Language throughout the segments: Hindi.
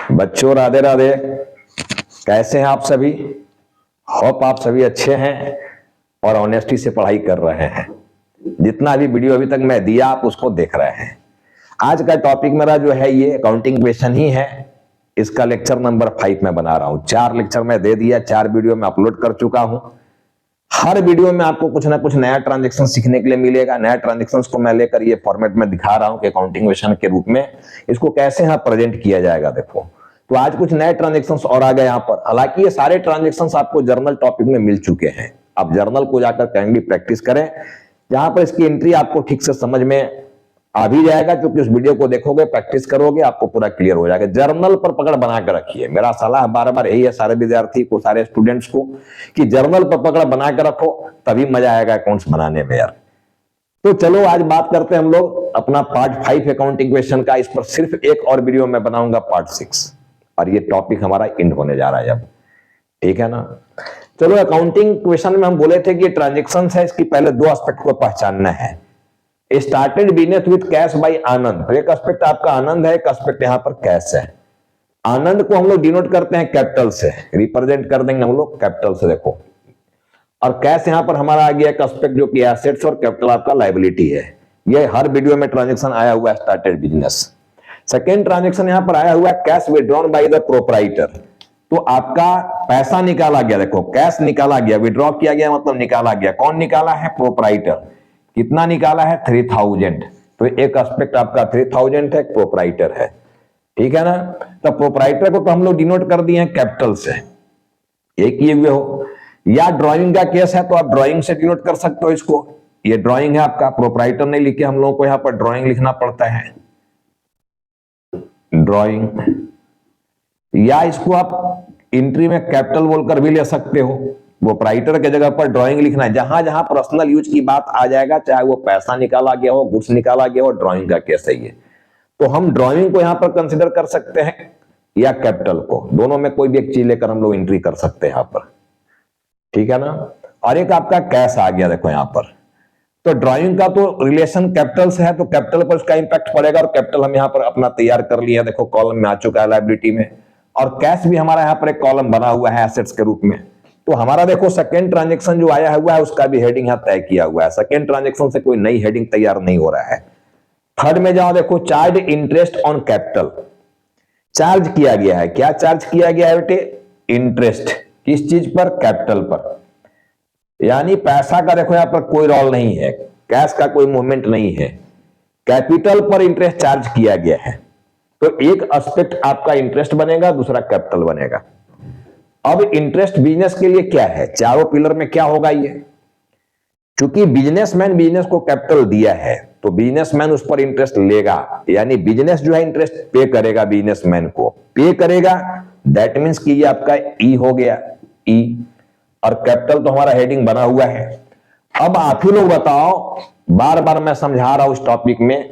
बच्चों राधे राधे। कैसे हैं आप सभी? होप आप सभी अच्छे हैं और ऑनेस्टी से पढ़ाई कर रहे हैं। जितना भी वीडियो अभी तक मैं दिया आप उसको देख रहे हैं। आज का टॉपिक मेरा जो है ये अकाउंटिंग क्वेश्चन ही है। इसका लेक्चर नंबर 5 में बना रहा हूं। 4 लेक्चर मैं दे दिया, 4 वीडियो में अपलोड कर चुका हूं। हर वीडियो में आपको कुछ ना कुछ नया ट्रांजेक्शन सीखने के लिए मिलेगा। नया ट्रांजेक्शन को मैं लेकर ये फॉर्मेट में दिखा रहा हूं कि अकाउंटिंग क्वेश्चन के रूप में इसको कैसे यहां प्रेजेंट किया जाएगा। देखो, तो आज कुछ नए ट्रांजेक्शंस और आ गए यहाँ पर। हालांकि ये सारे ट्रांजेक्शंस आपको जर्नल टॉपिक में मिल चुके हैं। आप जर्नल को जाकर काइंडली प्रैक्टिस करें, जहां पर इसकी एंट्री आपको ठीक से समझ में आ भी जाएगा। क्योंकि उस वीडियो को देखोगे, प्रैक्टिस करोगे, आपको पूरा क्लियर हो जाएगा। जर्नल पर पकड़ बना कर रखिए। मेरा सलाह बार बार यही है सारे विद्यार्थी को, सारे स्टूडेंट्स को, कि जर्नल पर पकड़ बना कर रखो, तभी मजा आएगा अकाउंट्स बनाने में यार। तो चलो आज बात करते हैं हम लोग अपना पार्ट 5 अकाउंटिंग क्वेश्चन का। इस पर सिर्फ एक और वीडियो में बनाऊंगा, पार्ट 6, और ये टॉपिक हमारा एंड होने जा रहा है अब। ठीक है ना? चलो, अकाउंटिंग क्वेश्चन में हम बोले थे कि ट्रांजेक्शन है, इसकी पहले 2 एस्पेक्ट को पहचानना है। Started business with cash by Anand. तो एक एस्पेक्ट आपका आनंद है, एक एस्पेक्ट यहां पर कैश है। आनंद को हम लोग डिनोट करते हैं कैपिटल से, रिप्रेजेंट कर देंगे हम लोग कैपिटल से। देखो, और कैश यहां पर हमारा आ गया एक एस्पेक्ट जो कि एसेट्स, और कैपिटल आपका लायबिलिटी है। ये हर वीडियो में ट्रांजेक्शन आया हुआ है स्टार्टेड बिजनेस। सेकेंड ट्रांजेक्शन यहां पर आया हुआ है cash withdrawn by the proprietor. तो आपका पैसा निकाला गया। देखो, कैश निकाला गया, विड्रॉ किया गया मतलब निकाला गया। कौन निकाला है? प्रोपराइटर। कितना निकाला है? 3000। तो एक एस्पेक्ट आपका 3000 है, प्रोपराइटर है। ठीक है ना? तो प्रोपराइटर को तो हम लोग डिनोट कर दिए हैं कैपिटल से, ये किए हुए हो। या ड्राइंग का केस है तो आप ड्राइंग से डिनोट कर सकते हो इसको। ये ड्राइंग है आपका, प्रोपराइटर नहीं लिखे, हम लोगों को यहां पर ड्राइंग लिखना पड़ता है, ड्राइंग। या इसको आप एंट्री में कैपिटल बोलकर भी ले सकते हो। प्रोपराइटर के जगह पर ड्राइंग लिखना है। जहां जहां पर्सनल यूज की बात आ जाएगा, चाहे वो पैसा निकाला गया हो, गुड्स निकाला गया हो, ड्राइंग का केस है ये, तो हम ड्राइंग को यहां पर कंसिडर कर सकते हैं या कैपिटल को। दोनों में कोई भी एक चीज लेकर हम लोग एंट्री कर सकते हैं यहां पर। ठीक है ना? और एक आपका कैश आ गया। देखो यहां पर तो ड्राइंग का तो रिलेशन कैपिटल से है, तो कैपिटल पर उसका इंपैक्ट पड़ेगा, और कैपिटल हम यहां पर अपना तैयार कर लिया। देखो, कॉलम में आ चुका है लायबिलिटी में, और कैश भी हमारा यहां पर एक कॉलम बना हुआ है एसेट्स के रूप में। तो हमारा देखो सेकेंड ट्रांजेक्शन जो आया हुआ है उसका भी हेडिंग यहां तय किया हुआ है। सेकेंड ट्रांजेक्शन से कोई नई हेडिंग तैयार नहीं हो रहा है। थर्ड में जाओ, देखो, charge interest on capital. Charge किया गया है। क्या चार्ज किया गया है बेटे? इंटरेस्ट। किस चीज पर? कैपिटल पर। यानी पैसा का देखो यहां पर कोई रोल नहीं है, कैश का कोई मूवमेंट नहीं है, कैपिटल पर इंटरेस्ट चार्ज किया गया है। तो एक एस्पेक्ट आपका इंटरेस्ट बनेगा, दूसरा कैपिटल बनेगा। अब इंटरेस्ट बिजनेस के लिए क्या है? चारों पिलर में क्या होगा ये? क्योंकि बिजनेसमैन बिजनेस को कैपिटल दिया है, तो बिजनेसमैन उस पर इंटरेस्ट लेगा। यानी बिजनेस जो है इंटरेस्ट पे करेगा, बिजनेसमैन को पे करेगा। दैट मीन्स कि ये आपका ई हो गया, ई। और कैपिटल तो हमारा हेडिंग बना हुआ है। अब आप ही लोग बताओ, बार बार मैं समझा रहा हूं इस टॉपिक में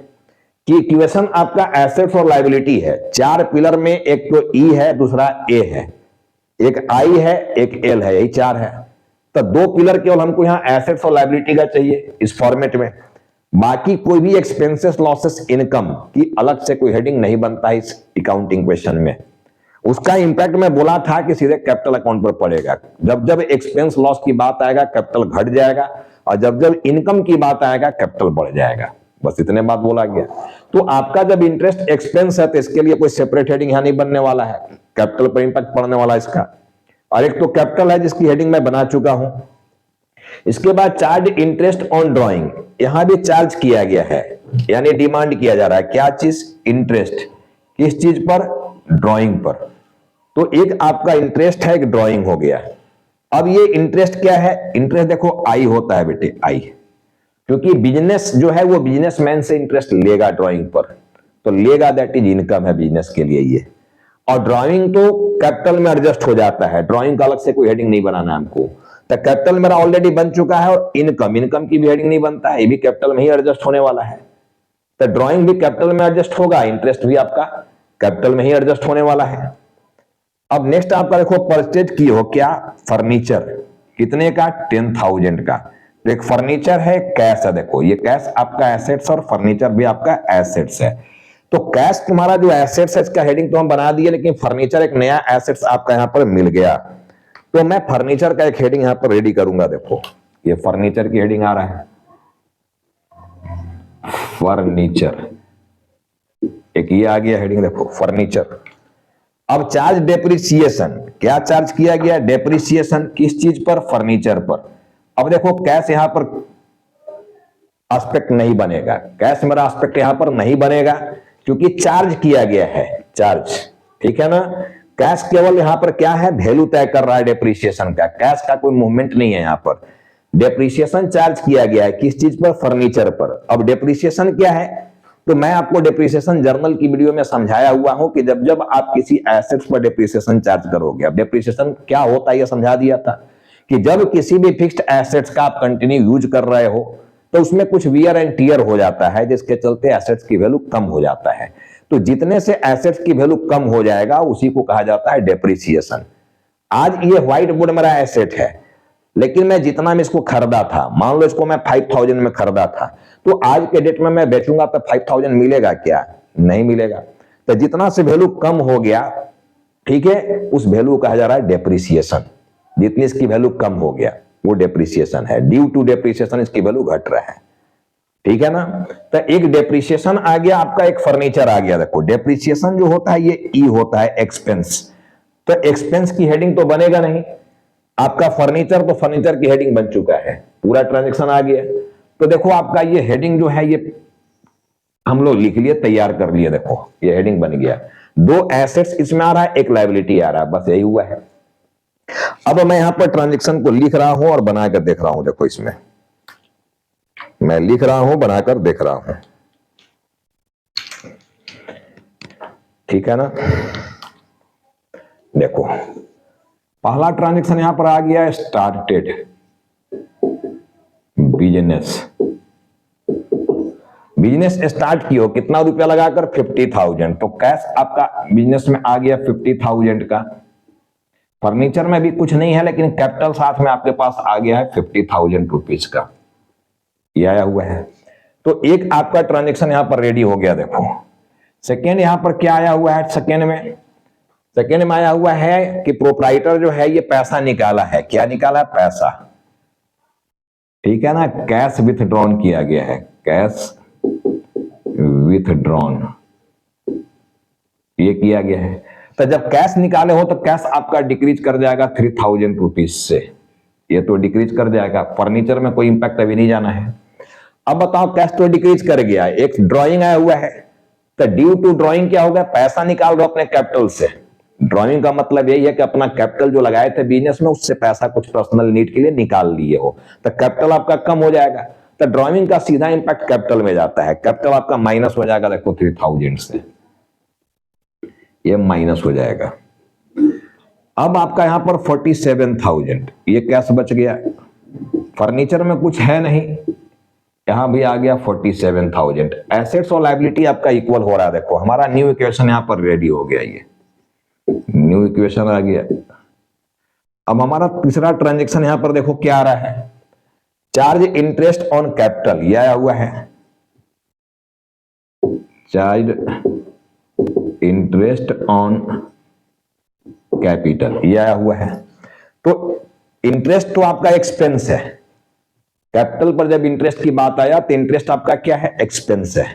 कि इक्वेशन आपका एसेट्स और लायबिलिटी है। 4 पिलर में एक तो ई है, दूसरा ए है, एक आई है, एक एल है, यही 4 है। तो 2 पिलर केवल हमको यहां एसेट्स और लायबिलिटी का चाहिए इस फॉर्मेट में। बाकी कोई भी एक्सपेंसेस, लॉसेस, इनकम की अलग से कोई हेडिंग नहीं बनता है इस अकाउंटिंग क्वेश्चन में। उसका इंपैक्ट मैं बोला था कि सीधे कैपिटल अकाउंट पर पड़ेगा। जब जब एक्सपेंस लॉस की बात आएगा कैपिटल घट जाएगा, और जब जब इनकम की बात आएगा कैपिटल बढ़ जाएगा। बस इतने बात बोला गया। तो आपका जब इंटरेस्ट एक्सपेंस है तो इसके लिए कोई सेपरेट हेडिंग यहां नहीं बनने वाला है, कैपिटल पर इंपैक्ट पड़ने वाला है इसका। और एक तो कैपिटल है जिसकी हेडिंग मैं बना चुका हूं। इसके बाद चार्ज इंटरेस्ट ऑन ड्राइंग, यहां भी चार्ज किया गया है, यानी डिमांड किया जा रहा है। क्या चीज? इंटरेस्ट। किस चीज पर? ड्राइंग पर। तो एक आपका इंटरेस्ट है, एक ड्राइंग हो गया। अब ये इंटरेस्ट क्या है? इंटरेस्ट देखो आई होता है बेटे, आई। क्योंकि बिजनेस जो है वो बिजनेसमैन से इंटरेस्ट लेगा ड्राइंग पर, तो लेगा, दैट इज इनकम है बिजनेस के लिए ये। और ड्राइंग तो कैपिटल में एडजस्ट हो जाता है, ड्राइंग का अलग से कोई हेडिंग नहीं बनाना है हमको। तो कैपिटल मेरा ऑलरेडी बन चुका है, और इनकम की भी हेडिंग नहीं बनता है, ये भी कैपिटल में ही एडजस्ट होने वाला है। तो ड्राइंग भी कैपिटल में एडजस्ट होगा, इंटरेस्ट भी आपका कैपिटल में ही एडजस्ट होने वाला है। अब नेक्स्ट आपका देखो, परचेज की हो क्या? फर्नीचर। कितने का? 10,000 का। तो एक फर्नीचर है, कैश है। देखो, ये कैश आपका एसेट्स और फर्नीचर भी आपका एसेट्स है। तो कैश तुम्हारा जो एसेट्स है इसका हेडिंग तो हम बना दिए, लेकिन फर्नीचर एक नया एसेट्स आपका यहां पर मिल गया, तो मैं फर्नीचर का एक हेडिंग यहां पर रेडी करूंगा। देखो ये फर्नीचर की हेडिंग आ रहा है, फर्नीचर, एक ये आ गया हेडिंग, देखो फर्नीचर। अब चार्ज डेप्रिसिएशन, क्या चार्ज किया गया? डेप्रिसिएशन किस चीज पर? फर्नीचर पर। अब देखो कैश यहां पर एस्पेक्ट नहीं बनेगा, कैश मेरा एस्पेक्ट यहां पर नहीं बनेगा क्योंकि चार्ज किया गया है, चार्ज, ठीक है ना। कैश केवल यहां पर क्या है? वैल्यू तय कर रहा है डेप्रिसिएशन का, कैश का कोई मूवमेंट नहीं है यहां पर। डेप्रिसिएशन चार्ज किया गया है किस चीज पर? फर्नीचर पर। अब डेप्रिसिएशन क्या है? तो मैं आपको डेप्रिसिएशन जर्नल की वीडियो में समझाया हुआ हूं कि जब जब आप किसी एसेट्स पर डेप्रिसिएशन चार्ज करोगे, अब डेप्रिसिएशन क्या होता है यह समझा दिया था कि जब किसी भी फिक्स्ड एसेट्स का आप कंटिन्यू यूज कर रहे हो तो उसमें कुछ वियर एंड टियर हो जाता है, जिसके चलते एसेट्स की वैल्यू कम हो जाता है। तो जितने से एसेट्स की वैल्यू कम हो जाएगा उसी को कहा जाता है डेप्रिसिएशन। आज ये व्हाइट बोर्ड मेरा एसेट है, लेकिन मैं जितना में इसको खरीदा था, मान लो इसको मैं 5000 में खरीदा था, तो आज के डेट में मैं बेचूंगा तो 5000 मिलेगा क्या? नहीं मिलेगा। तो जितना से वैल्यू कम हो गया, ठीक है, उस वैल्यू कहा जा रहा है डेप्रिसिएशन। जितनी इसकी वैल्यू कम हो गया वो डेप्रिसिएशन है, ड्यू टू डेप्रिसिएशन इसकी वैल्यू घट रहा है, ठीक है ना। तो एक डेप्रिसिएशन आ गया आपका, एक फर्नीचर आ गया। देखो डेप्रिसिएशन जो होता है ये ई होता है एक्सपेंस, तो एक्सपेंस की हेडिंग तो बनेगा नहीं आपका फर्नीचर, तो फर्नीचर की हेडिंग बन चुका है, पूरा ट्रांजैक्शन आ गया। तो देखो आपका ये हेडिंग जो है ये हम लोग लिख लिए, तैयार कर लिए, देखो ये हेडिंग बन गया। दो एसेट्स इसमें आ रहा है, एक लायबिलिटी आ रहा है, बस यही हुआ है। अब मैं यहां पर ट्रांजैक्शन को लिख रहा हूं और बनाकर देख रहा हूं। देखो इसमें मैं लिख रहा हूं, बनाकर देख रहा हूं, ठीक है ना। देखो पहला ट्रांजैक्शन यहां पर आ गया, स्टार्टेड बिजनेस। बिजनेस स्टार्ट किया, कितना रुपया लगाकर? 50,000। तो कैश आपका बिजनेस में आ गया 50,000 का। फर्नीचर में भी कुछ नहीं है, लेकिन कैपिटल साथ में आपके पास आ गया है 50,000 रुपीज का, ये आया हुआ है। तो एक आपका ट्रांजैक्शन यहां पर रेडी हो गया। देखो सेकेंड यहां पर क्या आया हुआ है? सेकेंड में आया हुआ है कि प्रोप्राइटर जो है ये पैसा निकाला है। क्या निकाला है? पैसा, ठीक है ना। कैश विथड्रॉन किया गया है, कैश विथड्रॉन ये किया गया है। तो जब कैश निकाले हो तो कैश आपका डिक्रीज कर जाएगा 3,000 रुपीज से, ये तो डिक्रीज कर जाएगा। फर्नीचर में कोई इंपैक्ट अभी नहीं जाना है। अब बताओ कैश तो डिक्रीज कर गया, एक ड्राइंग आया हुआ है, तो ड्यू टू ड्राइंग क्या होगा? पैसा निकाल रहे हो अपने कैपिटल से। ड्राइंग का मतलब यही है कि अपना कैपिटल जो लगाए थे बिजनेस में उससे पैसा कुछ पर्सनल नीड के लिए निकाल लिए हो, तो कैपिटल आपका कम हो जाएगा। तो ड्राइंग का सीधा इंपैक्ट कैपिटल में जाता है, कैपिटल आपका माइनस हो जाएगा। देखो 3,000 से ये माइनस हो जाएगा। अब आपका यहां पर 47,000 ये कैश बच गया। फर्नीचर में कुछ है नहीं, यहां भी आ गया 47,000। एसेट्स और लायबिलिटी आपका इक्वल हो रहा है। देखो हमारा न्यू इक्वेशन यहां पर रेडी हो गया, ये न्यू इक्वेशन आ गया। अब हमारा तीसरा ट्रांजैक्शन यहां पर देखो क्या आ रहा है? चार्ज इंटरेस्ट ऑन कैपिटल, ये आया हुआ है, चार्ज इंटरेस्ट ऑन कैपिटल, ये आया हुआ है। तो इंटरेस्ट तो आपका एक्सपेंस है, कैपिटल पर जब इंटरेस्ट की बात आया तो इंटरेस्ट आपका क्या है? एक्सपेंस है।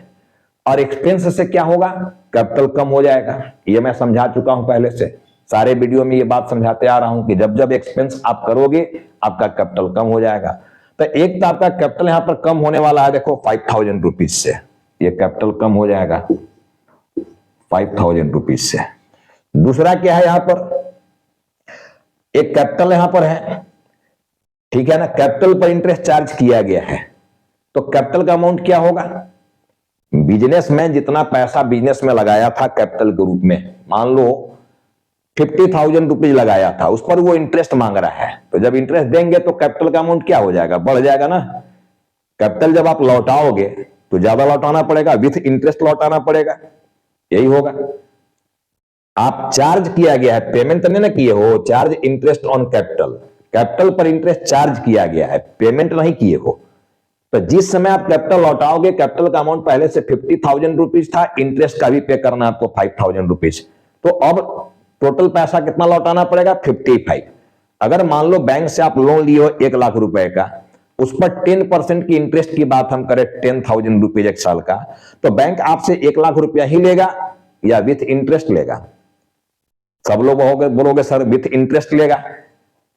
और एक्सपेंस से क्या होगा? कैपिटल कम हो जाएगा। ये मैं समझा चुका हूं पहले से, सारे वीडियो में ये बात समझाते आ रहा हूं कि जब जब एक्सपेंस आप करोगे आपका कैपिटल कम हो जाएगा। तो एक तो आपका कैपिटल यहां पर कम होने वाला है, देखो 5,000 रुपीज से ये कैपिटल कम हो जाएगा 5,000 रुपीज से। दूसरा क्या है? यहां पर एक कैपिटल यहां पर है, ठीक है ना, कैपिटल पर इंटरेस्ट चार्ज किया गया है। तो कैपिटल का अमाउंट क्या होगा? बिजनेस में जितना पैसा बिजनेस में लगाया था कैपिटल के रूप में, मान लो 50,000 रुपीज लगाया था, उस पर वो इंटरेस्ट मांग रहा है। तो जब इंटरेस्ट देंगे तो कैपिटल का अमाउंट क्या हो जाएगा? बढ़ जाएगा ना। कैपिटल जब आप लौटाओगे तो ज्यादा लौटाना पड़ेगा, विथ इंटरेस्ट लौटाना पड़ेगा, यही होगा। आप चार्ज किया गया है, पेमेंट नहीं ना किए हो, charge interest on capital, capital पर इंटरेस्ट चार्ज किया गया है, पेमेंट नहीं किए हो। तो जिस समय आप कैपिटल लौटाओगे, कैपिटल का अमाउंट पहले से 50,000 रुपीज था, इंटरेस्ट का भी पे करना आपको 5,000 रुपीज, तो अब टोटल पैसा कितना लौटाना पड़ेगा? 55। अगर मान लो बैंक से आप लोन लिए हो 1 लाख रुपए का, उस पर 10% की इंटरेस्ट की बात हम करें 10,000 रुपीज एक साल का, तो बैंक आपसे 1 लाख रुपया ही लेगा या विथ इंटरेस्ट लेगा? सब लोग बोलोगे सर विथ इंटरेस्ट लेगा।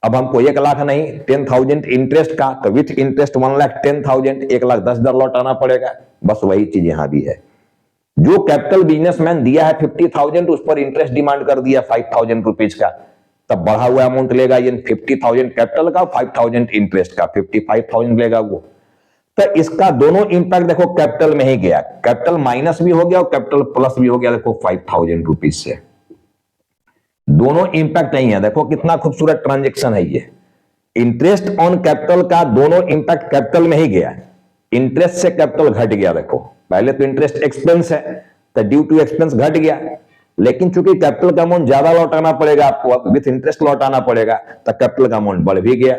अब हमको 1 लाख नहीं 10,000 इंटरेस्ट का, तो विथ इंटरेस्ट 1,10,000, 1,10,000 लौटाना पड़ेगा। बस वही चीज यहां भी है। जो कैपिटल बिजनेसमैन दिया है 50,000, उस पर इंटरेस्ट डिमांड कर दिया 5,000 रुपीज का, तब बढ़ा हुआ अमाउंट लेगा ये 50,000 कैपिटल का, 5,000 इंटरेस्ट का, 55,000 लेगा वो। तो इसका दोनों इंपैक्ट देखो कैपिटल में ही गया, कैपिटल माइनस भी हो गया और कैपिटल प्लस भी हो गया। देखो 5,000 रुपीज से दोनों इंपैक्ट नहीं है। देखो कितना खूबसूरत ट्रांजेक्शन है ये। इंटरेस्ट ऑन कैपिटल का दोनों इंपैक्ट कैपिटल में ही गया, इंटरेस्ट से कैपिटल घट गया। देखो पहले तो इंटरेस्ट एक्सपेंस है, तो ड्यू टू एक्सपेंस घट गया, लेकिन चूंकि कैपिटल का अमाउंट ज्यादा लौटाना पड़ेगा आपको, विथ इंटरेस्ट लौटाना पड़ेगा, तो कैपिटल का अमाउंट बढ़ भी गया।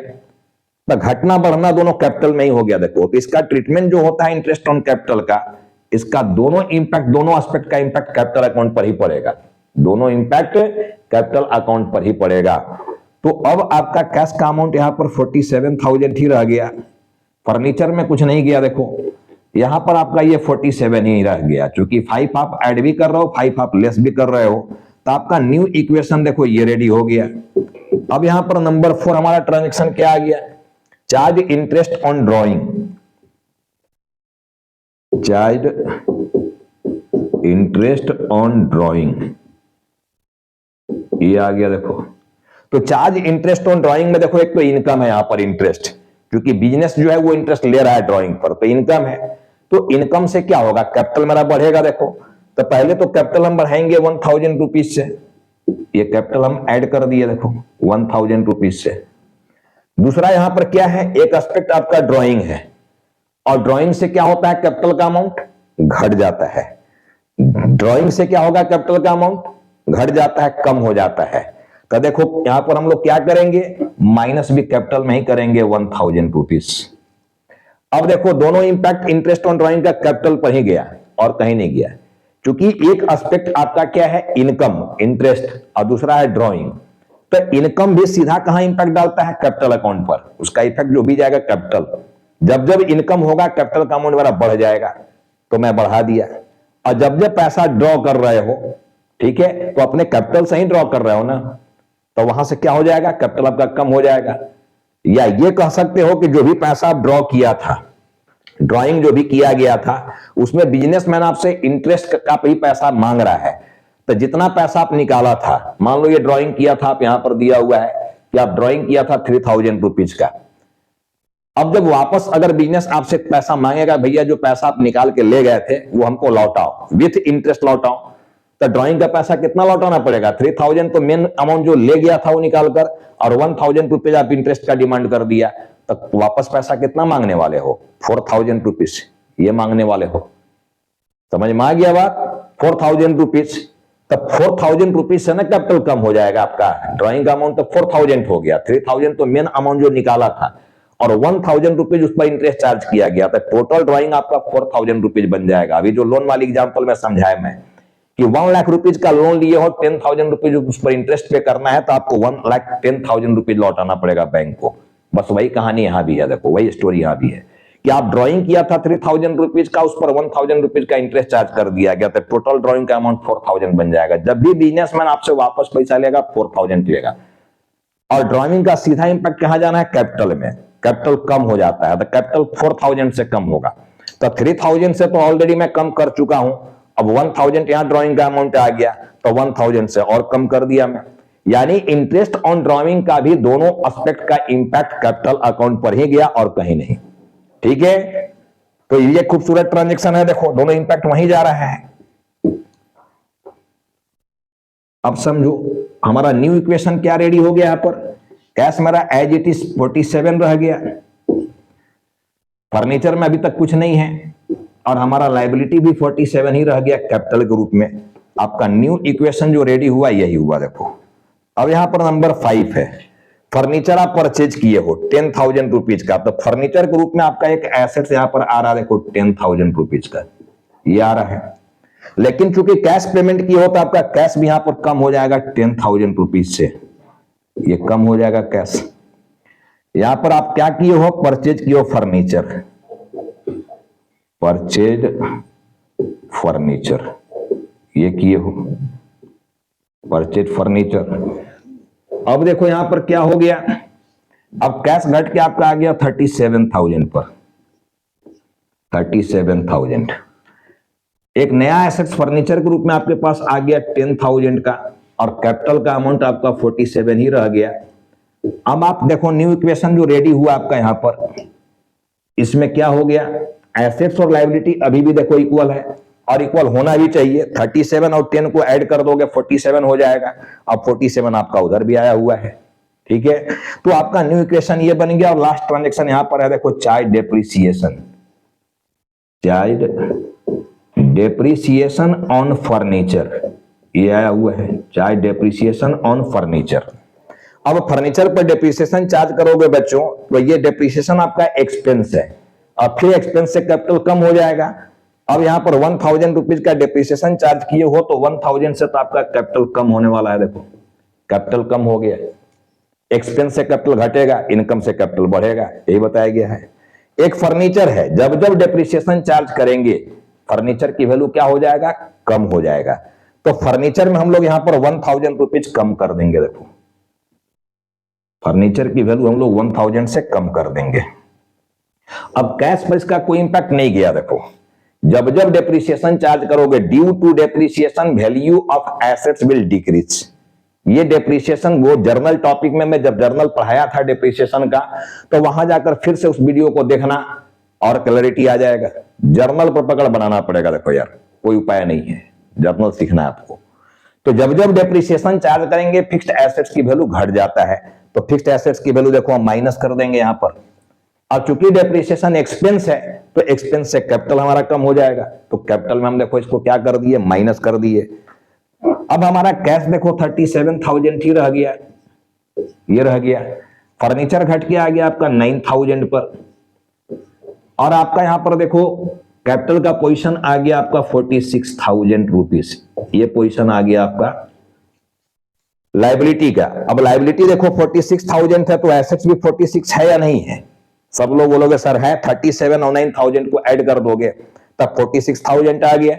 तो घटना बढ़ना दोनों कैपिटल में ही हो गया। देखो तो इसका ट्रीटमेंट जो होता है इंटरेस्ट ऑन कैपिटल का, इसका दोनों इंपैक्ट, दोनों एस्पेक्ट का इंपैक्ट कैपिटल अकाउंट पर ही पड़ेगा, दोनों इंपैक्ट कैपिटल अकाउंट पर ही पड़ेगा। तो अब आपका कैश का अमाउंट यहां पर 47,000 ही रह गया, फर्नीचर में कुछ नहीं गया। देखो यहां पर आपका ये 47 ही रह गया, क्योंकि 5 आप ऐड भी कर रहे हो, 5 आप लेस भी कर रहे हो, तो आपका न्यू इक्वेशन देखो ये रेडी हो गया। अब यहां पर नंबर 4 हमारा ट्रांजेक्शन क्या आ गया? Charge interest on drawing, charge interest on drawing, ये आ गया। देखो तो चार्ज इंटरेस्ट ऑन ड्राइंग में देखो एक तो इनकम है यहां पर इंटरेस्ट, क्योंकि बिजनेस जो है वो इंटरेस्ट ले रहा है ड्राइंग पर, तो इनकम है। तो इनकम से क्या होगा? कैपिटल मेरा बढ़ेगा। देखो तो पहले तो कैपिटल हम बढ़ाएंगे 1,000 रुपीज से, ये कैपिटल हम ऐड कर दिए देखो 1,000 रुपीज से। दूसरा यहां पर क्या है? एक एस्पेक्ट आपका ड्राइंग है, और ड्राइंग से क्या होता है? कैपिटल का अमाउंट घट जाता है। ड्राइंग से क्या होगा? कैपिटल का अमाउंट घट जाता है, कम हो जाता है। तो देखो यहां पर हम लोग क्या करेंगे? माइनस भी कैपिटल में ही करेंगे 1,000 रुपीज। अब देखो दोनों इंपैक्ट इंटरेस्ट ऑन ड्राइंग का कैपिटल पर ही गया और कहीं नहीं गया, क्योंकि एक एस्पेक्ट आपका क्या है? इनकम, इंटरेस्ट, और दूसरा है ड्राइंग। तो इनकम भी सीधा कहां इंपैक्ट डालता है? कैपिटल अकाउंट पर, उसका इफेक्ट जो भी जाएगा कैपिटल। जब जब इनकम होगा कैपिटल का अमाउंट मेरा बढ़ जाएगा, तो मैं बढ़ा दिया। और जब जब पैसा ड्रॉ कर रहे हो, ठीक है, तो अपने कैपिटल से ही ड्रॉ कर रहे हो ना, तो वहां से क्या हो जाएगा? कैपिटल आपका कम हो जाएगा। या ये कह सकते हो कि जो भी पैसा आप ड्रॉ किया था, ड्राइंग जो भी किया गया था, उसमें बिजनेसमैन आपसे इंटरेस्ट का भी पैसा मांग रहा है। तो जितना पैसा आप निकाला था, मान लो ये ड्राइंग किया था, आप यहां पर दिया हुआ है कि आप ड्राइंग किया था 3,000 रुपीज का। अब जब वापस अगर बिजनेस आपसे पैसा मांगेगा, भैया जो पैसा आप निकाल के ले गए थे वो हमको लौटाओ, विथ इंटरेस्ट लौटाओ, तो ड्राइंग का पैसा कितना लौटाना पड़ेगा? 3,000 तो मेन अमाउंट जो ले गया था वो निकालकर, और 1,000 रुपीज आप इंटरेस्ट का डिमांड कर दिया, तो वापस पैसा कितना मांगने वाले हो? 4,000 रुपीज ये मांगने वाले हो। समझ में आ गया बात? 4,000 रुपीज। तब 4,000 रुपीज से ना कैपिटल कम हो जाएगा आपका, ड्राइंग का अमाउंट तो 4,000 हो गया, 3,000 तो मेन अमाउंट जो निकाला था, और 1,000 रुपीज उस पर इंटरेस्ट चार्ज किया गया, तो टोटल ड्राइंग आपका 4,000 रुपीज बन जाएगा। अभी जो लोन वाली एग्जांपल में समझाया मैं कि 1 लाख रुपीज का लोन लिए हो, 10,000 रुपीज उस पर इंटरेस्ट पे करना है, तो आपको 1,10,000 रुपीज लौटाना पड़ेगा बैंक को। बस वही कहानी यहां भी है। देखो वही स्टोरी यहां भी है कि आप ड्राइंग किया था 3,000 रुपीज का, उस पर 1,000 रुपीज का इंटरेस्ट चार्ज कर दिया गया, तो टोटल ड्राइंग का अमाउंट 4,000 बन जाएगा। जब भी बिजनेसमैन आपसे वापस पैसा लेगा 4,000 लेगा, और ड्राइंग का सीधा इंपैक्ट कहां जाना है? कैपिटल में। कैपिटल कम हो जाता है, तो कैपिटल 4,000 से कम होगा, तो 3,000 से तो ऑलरेडी मैं कम कर चुका हूं, अब 1,000 यहां ड्राइंग का अमाउंट आ गया, तो 1,000 से और कम कर दिया मैं। यानी इंटरेस्ट ऑन ड्राइंग का भी दोनों एस्पेक्ट का इंपैक्ट कैपिटल अकाउंट पर ही गया और कहीं नहीं। ठीक है, तो ये खूबसूरत ट्रांजेक्शन है। देखो दोनों इंपैक्ट वहीं जा रहा है। अब समझो हमारा न्यू इक्वेशन क्या रेडी हो गया? यहां पर कैश मेरा एज इट इज 47 रह गया, फर्नीचर में अभी तक कुछ नहीं है, और हमारा लायबिलिटी भी 47 ही रह गया कैपिटल के रूप में। आपका न्यू इक्वेशन जो रेडी हुआ यही हुआ। देखो अब यहां पर नंबर 5 है, फर्नीचर आप परचेज किए हो 10,000 रुपीज का, तो फर्नीचर के रूप में आपका एक एसेट यहां पर आ रहा है, देखो 10,000 रुपीज का ये आ रहा है। लेकिन चूंकि कैश पेमेंट किए हो तो आपका कैश भी यहां पर कम हो जाएगा 10,000 रुपीज से, ये कम हो जाएगा कैश। यहां पर आप क्या किए हो, परचेज किए हो फर्नीचर, परचेज फर्नीचर ये किए हो, परचेज फर्नीचर। अब देखो यहां पर क्या हो गया, अब कैश घट के आपका आ गया 37,000 पर, 37,000। एक नया एसेट्स फर्नीचर के रूप में आपके पास आ गया 10,000 का, और कैपिटल का अमाउंट आपका 47 ही रह गया। अब आप देखो न्यू इक्वेशन जो रेडी हुआ आपका यहां पर, इसमें क्या हो गया, एसेट्स और लायबिलिटी अभी भी देखो इक्वल है, और इक्वल होना भी चाहिए। 37 और 10 को ऐड कर दोगे 47 हो जाएगा। अब 47 आपका उधर भी आया हुआ है, ठीक है। तो आपका न्यू इक्वेशन ये बन गया। और लास्ट ट्रांजेक्शन यहां पर है, देखो child depreciation, child depreciation on furniture ये आया हुआ है, चाइल्ड डेप्रिसिएशन ऑन फर्नीचर। अब फर्नीचर पर डेप्रिसिएशन चार्ज करोगे बच्चों, तो ये डेप्रिसिएशन आपका एक्सपेंस है, अब फिर एक्सपेंस से कैपिटल कम हो जाएगा। अब यहां पर 1,000 रुपीज का डेप्रिसिएशन चार्ज किए हो, तो 1,000 से तो आपका कैपिटल कम होने वाला है, देखो कैपिटल कम हो गया। एक्सपेंस से कैपिटल घटेगा, इनकम से कैपिटल बढ़ेगा, यही बताया गया है। एक फर्नीचर है, जब जब डेप्रिसिएशन चार्ज करेंगे फर्नीचर की वैल्यू क्या हो जाएगा, कम हो जाएगा। तो फर्नीचर में हम लोग यहां पर 1,000 रुपीज कम कर देंगे, देखो फर्नीचर की वैल्यू हम लोग 1,000 से कम कर देंगे। अब कैश पर इसका कोई इंपैक्ट नहीं गया, देखो जब जब डेप्रिसिएशन चार्ज करोगे, due to depreciation value of assets will decrease. ये डेप्रिसिएशन वो जर्नल टॉपिक में मैं जब जर्नल पढ़ाया था डेप्रिसिएशन का, तो वहां जाकर फिर से उस वीडियो को देखना और क्लैरिटी आ जाएगा। जर्नल पर पकड़ बनाना पड़ेगा, देखो यार कोई उपाय नहीं है, जर्नल सीखना है आपको। तो जब जब डेप्रिसिएशन चार्ज करेंगे फिक्स्ड एसेट्स की वैल्यू घट जाता है, तो फिक्स्ड एसेट्स की वैल्यू देखो हम माइनस कर देंगे यहां पर। अब चूंकि डेप्रिसिएशन एक्सपेंस है, तो एक्सपेंस से कैपिटल हमारा कम हो जाएगा, तो कैपिटल में हम देखो इसको क्या कर दिए, माइनस कर दिए। अब हमारा कैश देखो 37,000 ही रह गया, ये रह गया। फर्नीचर घट के आ गया आपका 9,000 पर, और आपका यहां पर देखो कैपिटल का पोजीशन आ गया आपका 46,000 रुपीज, ये पोजीशन आ गया आपका लाइबिलिटी का। अब लाइबिलिटी देखो 46,000 है, तो एसेट्स भी 46 है या नहीं है, सब लोग बोलोगे सर है, 37 और 9,000 को ऐड कर दोगे तब 46,000 आ गया।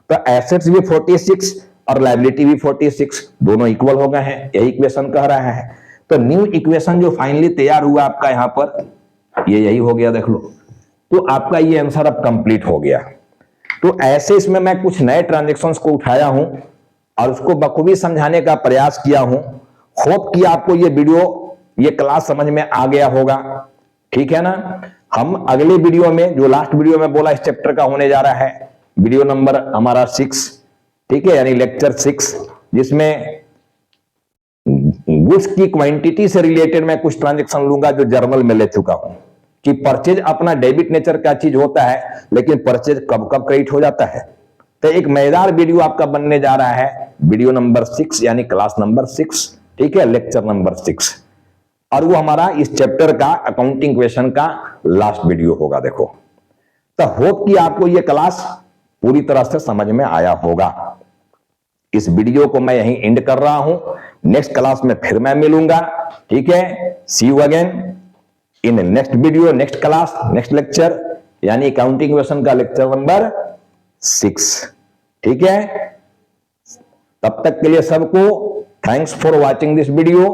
तो एसेट्स भी 46 और लायबिलिटी भी 46, दोनों इक्वल हो गए हैं, यही इक्वेशन कह रहा है। तो न्यू इक्वेशन जो फाइनली तैयार हुआ आपका यहां पर, ये यही हो गया, देख लो। तो आपका ये आंसर अब कंप्लीट हो गया। तो ऐसे इसमें मैं कुछ नए ट्रांजेक्शंस को उठाया हूं और उसको बखूबी समझाने का प्रयास किया हूं। होप कि आपको ये वीडियो, ये क्लास समझ में आ गया होगा, ठीक है ना। हम अगले वीडियो में, जो लास्ट वीडियो में बोला इस चैप्टर का होने जा रहा है, वीडियो नंबर हमारा 6, ठीक है, यानी लेक्चर 6, जिसमें गुड्स की क्वांटिटी से रिलेटेड मैं कुछ ट्रांजेक्शन लूंगा जो जर्नल में ले चुका हूं, कि परचेज अपना डेबिट नेचर का चीज होता है, लेकिन परचेज कब कब क्रेडिट हो जाता है। तो एक मजेदार वीडियो आपका बनने जा रहा है, वीडियो नंबर 6 यानी क्लास नंबर 6, ठीक है, लेक्चर नंबर 6, और वो हमारा इस चैप्टर का अकाउंटिंग क्वेश्चन का लास्ट वीडियो होगा। देखो, तो होप कि आपको ये क्लास पूरी तरह से समझ में आया होगा। इस वीडियो को मैं यहीं एंड कर रहा हूं, नेक्स्ट क्लास में फिर मैं मिलूंगा, ठीक है। See you again in next video, next class, next lecture, यानी अकाउंटिंग क्वेश्चन का लेक्चर नंबर 6, ठीक है। तब तक के लिए सबको thanks for watching this video.